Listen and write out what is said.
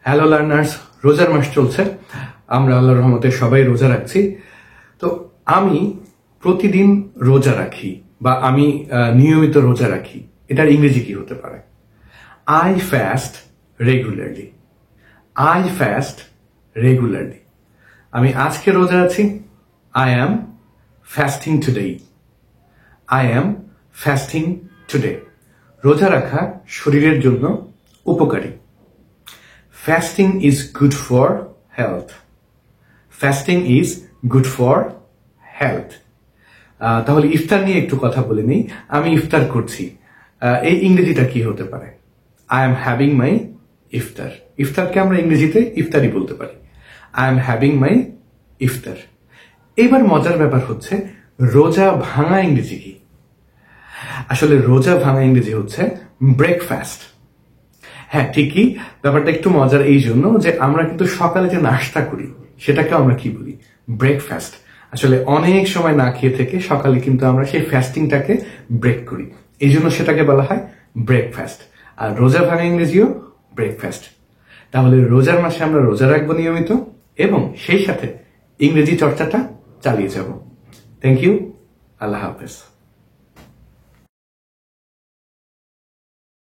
Hello learners, রোজার মাস চলছে। আমরা আল্লাহর রহমতে সবাই রোজা রাখছি। তো আমি প্রতিদিন রোজা রাখি বা আমি নিয়মিত রোজা রাখি, এটার ইংরেজি কি হতে পারে? I fast regularly. I fast regularly. আমি আজকে রোজা আছি। I am fasting today. I am fasting today. রোজা রাখা শরীরের জন্য উপকারী। Fasting is good for health. Fasting is good for health. তাহলে ইফতার নিয়ে একটু কথা বলে নিই। আমি ইফতার করছি, এই ইংরেজিটা কি হতে পারে? I am having my ইফতার। ইফতারকে আমরা ইংরেজিতে ইফতারি বলতে পারি। I am having my ইফতার। এবার মজার ব্যাপার হচ্ছে, রোজা ভাঙা ইংরেজি কি? আসলে রোজা ভাঙা ইংরেজি হচ্ছে ব্রেকফাস্ট। হ্যাঁ, ঠিকই। ব্যাপারটা একটু মজার এই জন্য যে আমরা কিন্তু সকালে যে নাস্তা করি সেটাকে আমরা কি বলি? ব্রেকফাস্ট। আসলে অনেক সময় না খেয়ে থেকে সকালে কিন্তু আমরা সেই ফাস্টিংটাকে ব্রেক করি, এই জন্য সেটাকে বলা হয় ব্রেকফাস্ট। আর রোজা ভাঙা ইংরেজিও ব্রেকফাস্ট। তাহলে রোজার মাসে আমরা রোজা রাখবো নিয়মিত এবং সেই সাথে ইংরেজি চর্চাটা চালিয়ে যাব। Thank you. আল্লাহ হাফেজ।